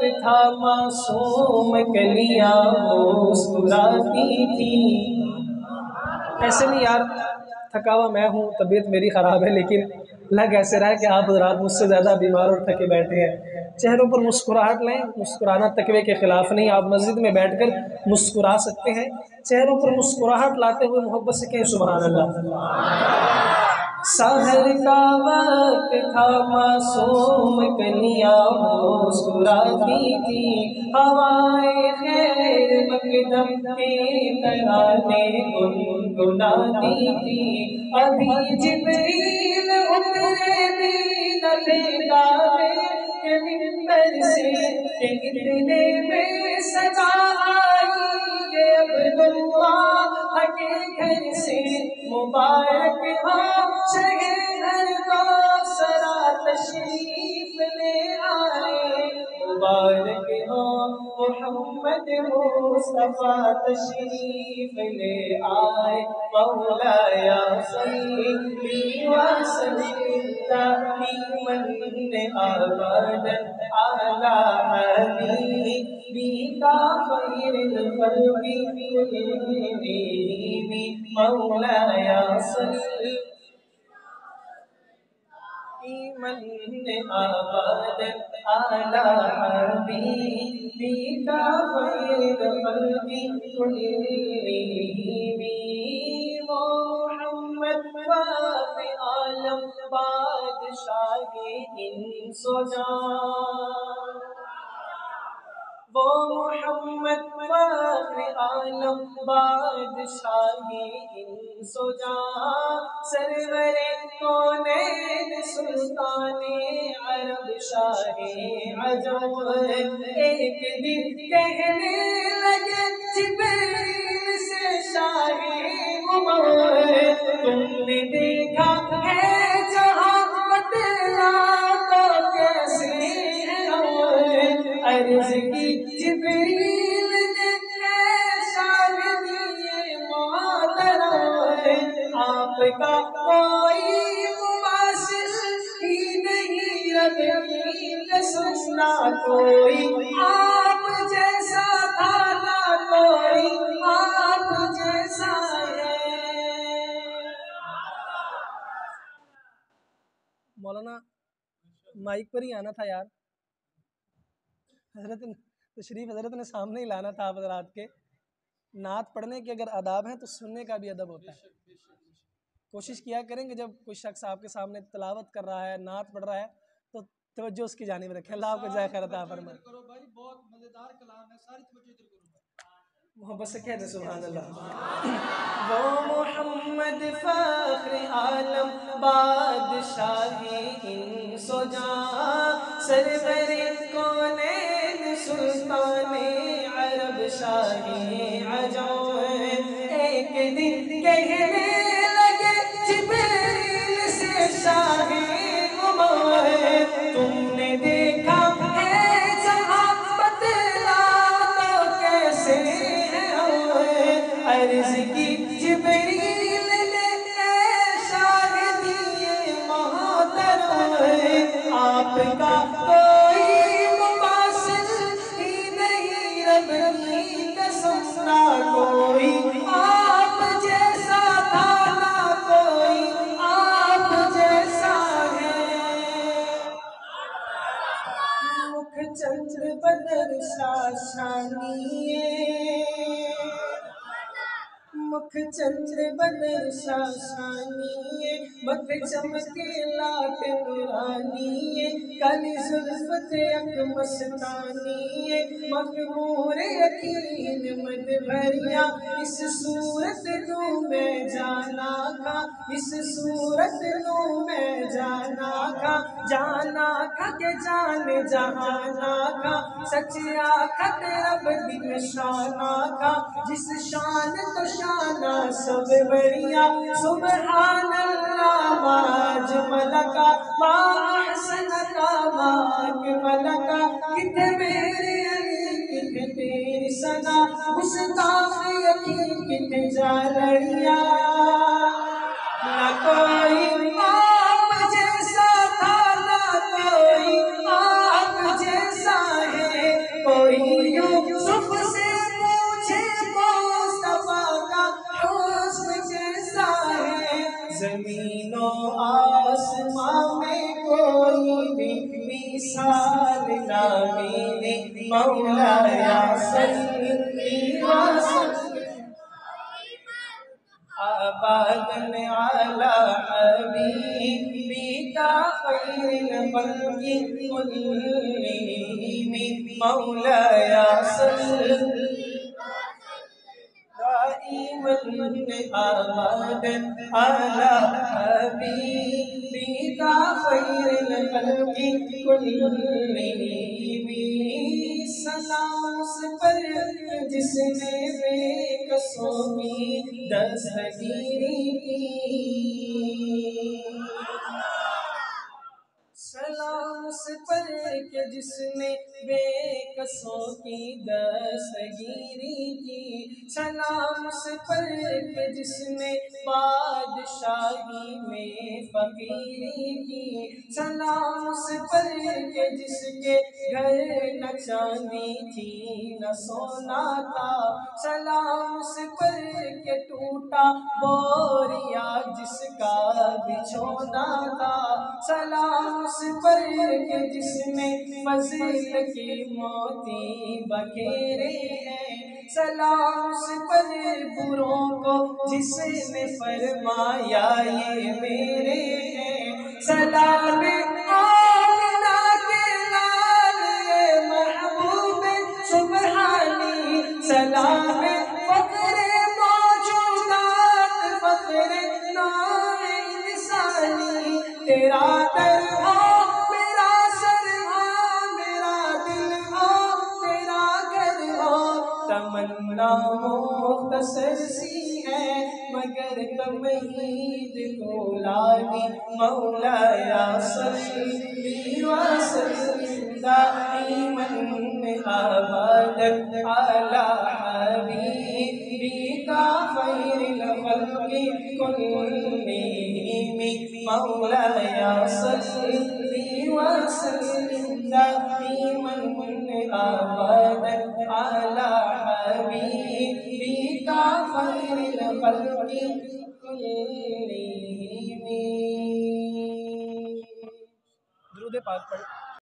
وقت تھا معصوم کلیاں مسکراتی تھی. ایسے نہیں یار، تھکا ہوا میں ہوں، طبیعت میری خراب ہے، لیکن لگ ایسے رہا ہے کہ آپ حضرات مجھ سے زیادہ بیمار اور تھکے بیٹھے ہیں. چہروں پر مسکراہٹ لیں. مسکرانا تقوی کے خلاف نہیں. آپ مسجد میں بیٹھ کر مسکرا سکتے ہیں. چہروں پر مسکراہٹ لاتے ہوئے محبت سے کہیں سبحان اللہ. سحر کا وقت تھا معصوم کلیاں مسکراتی تھی. ہوائے خیر مقدم کے ترانے گنگناتی تھی. ابھی جبریل اترے بھی نہ تھے دعوے کے منبر سے کہ اتنے میں صدا آئی کہ عبداللہ کے گھر سے. مبارک ہو شہر کو سرا تشریف لے آئے. مبارک ہو محمد مصطفیٰ تشریف لے آئے. مولایا صلی وسلم دائما ابدا علی حبیبک خیر الخلق کلہم. مولایا صلی من ابدا علی حبیبک خیر الخلق کلہم. وہ محمد فخر عالم بادشاہ انس و جان. وہ محمد فخر عالم بادشاہ انس و جان. سرور کونین سلطان عرب شاہ عجم. ایک دن کہنے لگے جبریل سے شاہ عمر تم نے دیکھا ہے جہاں بتلا تو کیسے ہے عمر. عرض کی جبریل نے شاہدی محترم آپ کا کوئی مماثل ہی نہیں. رب کی قسم نہ کوئی آپ جیسا تھا نہ کوئی آپ جیسا ہے. مولانا مائک پر ہی آنا تھا یار. حضرت تشریف حضرت نے سامنے ہی لانا تھا. آپ حضرات کے نعت پڑھنے کے اگر آداب ہیں تو سننے کا بھی ادب ہوتا ہے. کوشش کیا کریں کہ جب کوئی شخص آپ کے سامنے تلاوت کر رہا ہے، نعت پڑھ رہا ہے، تو توجہ اس کی جانب رکھیں. اللہ آپ کو جزائے خیر عطا فرمائے. محبت سے کہہ دیں سبحان اللہ. وہ محمد فخر عالم بادشاہ انس و جان. سرور کونین سلطان عرب شاہ عجم. ایک دن کہنے لگے جبریل سے شاہ عمر تم نے دیکھا ہے جہاں بتلا تو کیسے ہے عمر. عرض کی جبریل نے شاہدی محترم آپ کا کوئی مماثل ہی نہیں. رب کی قسم نہ کوئی آپ جیسا تھا نہ کوئی آپ جیسا ہے. مکھ چندر بدر شاشانی مکھ چندر بدر شاشانی. مکھ چمکے لاٹ نورانی. کالی زلفت یک مستانی. مخمور یقین مد بھریا. اس صورت نو میں جانا تھا. اس صورت نو میں جانا تھا. جانا تھا کہ جان جہانا تھا. سچ آخت رب دل شانا تھا. جس شان تو شانہ سب بڑھیا. سبحان اللہ ما اجمل کا ما احسن کا ما اکمل کا. کتنے میرے علی کتنے تیری ثنا. گستاخ یقین کتنے جالڑیا. نہ کوئی آپ جیسا تھا نہ کوئی آپ جیسا ہے. سال نامی مولایا صلی وسلم آبادن علی حبیبک خیر الخلق کلہم مولایا صلی دائما آبادا على حبيبك خير الخلق كلهم سلام اس پر جس نے بے کسوں کی دستگیری کی سلام اس پر کہ جس نے بے کسوں کی دستگیری کی سلام اس پر کہ جس نے بادشاہی میں فقیری کی سلام اس پر کہ جس کے گھر نہ چاندی تھی نہ سونا تھا سلام اس پر کہ ٹوٹا بوریا جس کا بچھونا تھا سلام اس پر کہ جس میں فضل کی موتی بکھیرے ہیں سلام اس پر بروں کو جس نے فرمایا یہ میرے ہیں سلام آمنہ کے لال یہ محبوب سبحانی سلام فخر موجودات فخر نام انسانی تیرا در ہو میرا سر ہو میرا دل ہو تیرا گھر ہو تمنا مختصر سی ہے مگر تمہید کو لانی مولایا صلی وسلم دائما ابدا علی حبیبک خیر الخلق کلہم مولایا صلی وسلم دائما ابدا علی حبیبک خیر الخلق کلہم درود پاک پڑھ